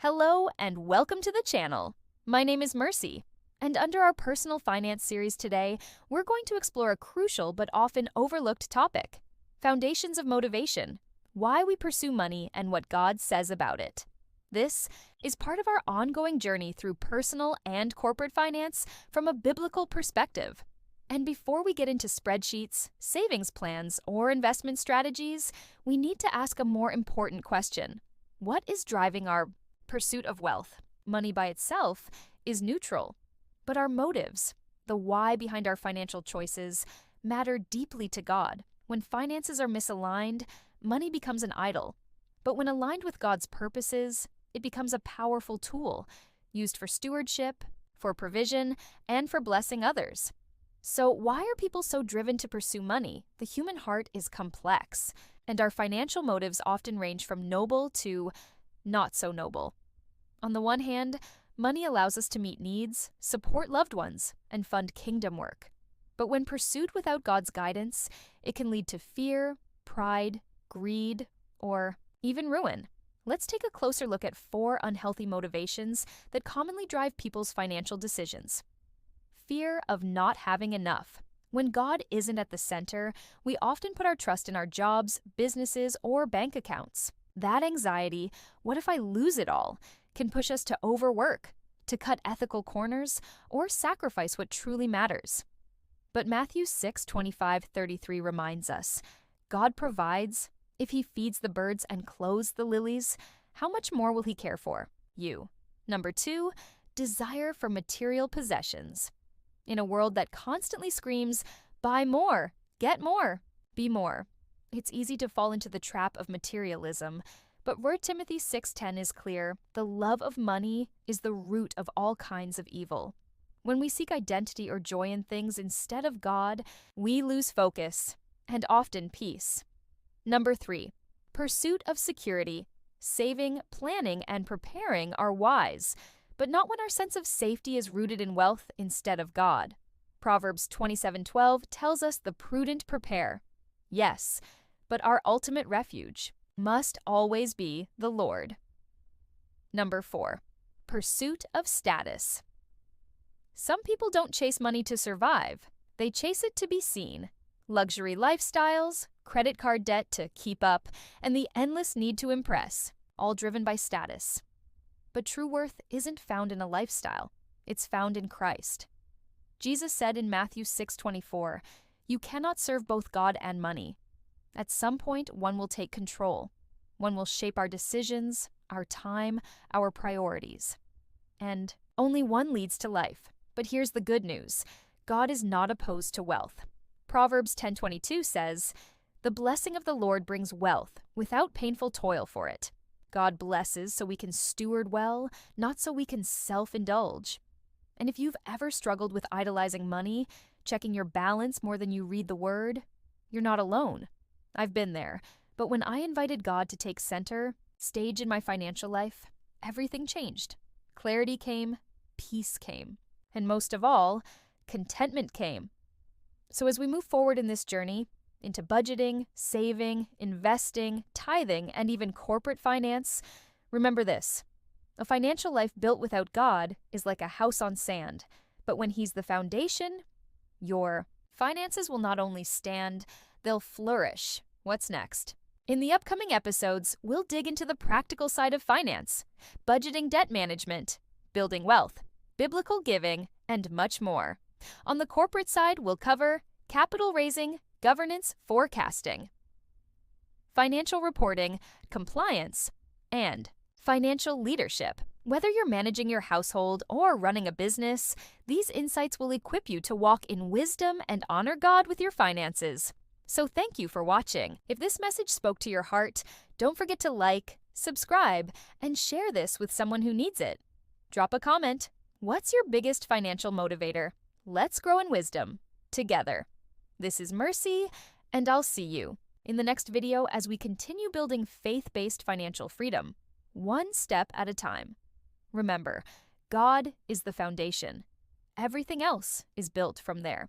Hello and welcome to the channel. My name is Mercy, and under our personal finance series today, we're going to explore a crucial but often overlooked topic: foundations of motivation, why we pursue money, and what God says about it. This is part of our ongoing journey through personal and corporate finance from a biblical perspective. And before we get into spreadsheets, savings plans, or investment strategies, we need to ask a more important question. What is driving our pursuit of wealth? Money by itself is neutral, but our motives, the why behind our financial choices, matter deeply to God. When finances are misaligned, money becomes an idol. But when aligned with God's purposes, it becomes a powerful tool, used for stewardship, for provision, and for blessing others. So why are people so driven to pursue money? The human heart is complex, and our financial motives often range from noble to not so noble. On the one hand, money allows us to meet needs, support loved ones, and fund kingdom work. But when pursued without God's guidance, it can lead to fear, pride, greed, or even ruin. Let's take a closer look at 4 unhealthy motivations that commonly drive people's financial decisions. Fear of not having enough. When God isn't at the center, we often put our trust in our jobs, businesses, or bank accounts. That anxiety, what if I lose it all, can push us to overwork, to cut ethical corners, or sacrifice what truly matters. But Matthew 6:25-33 reminds us, God provides. If He feeds the birds and clothes the lilies, how much more will He care for you? Number 2, desire for material possessions. In a world that constantly screams, buy more, get more, be more, it's easy to fall into the trap of materialism. But where Timothy 6:10 is clear, the love of money is the root of all kinds of evil. When we seek identity or joy in things instead of God, we lose focus and often peace. Number 3, pursuit of security. Saving, planning, and preparing are wise, but not when our sense of safety is rooted in wealth instead of God. Proverbs 27:12 tells us the prudent prepare. Yes, but our ultimate refuge must always be the Lord. Number 4, pursuit of status. Some people don't chase money to survive. They chase it to be seen. Luxury lifestyles, credit card debt to keep up, and the endless need to impress, all driven by status. But true worth isn't found in a lifestyle. It's found in Christ. Jesus said in Matthew 6:24, "You cannot serve both God and money." At some point, one will take control. One will shape our decisions, our time, our priorities. And only one leads to life. But here's the good news. God is not opposed to wealth. Proverbs 10:22 says, "The blessing of the Lord brings wealth without painful toil for it." God blesses so we can steward well, not so we can self-indulge. And if you've ever struggled with idolizing money, checking your balance more than you read the Word, you're not alone. I've been there, but when I invited God to take center stage in my financial life, everything changed. Clarity came, peace came, and most of all, contentment came. So as we move forward in this journey, into budgeting, saving, investing, tithing, and even corporate finance, remember this: a financial life built without God is like a house on sand, but when He's the foundation, your finances will not only stand, they'll flourish. What's next? In the upcoming episodes, we'll dig into the practical side of finance, budgeting, debt management, building wealth, biblical giving, and much more. On the corporate side, we'll cover capital raising, governance, forecasting, financial reporting, compliance, and financial leadership. Whether you're managing your household or running a business, these insights will equip you to walk in wisdom and honor God with your finances. So thank you for watching. If this message spoke to your heart, don't forget to like, subscribe, and share this with someone who needs it. Drop a comment. What's your biggest financial motivator? Let's grow in wisdom together. This is Mercy, and I'll see you in the next video as we continue building faith-based financial freedom, one step at a time. Remember, God is the foundation. Everything else is built from there.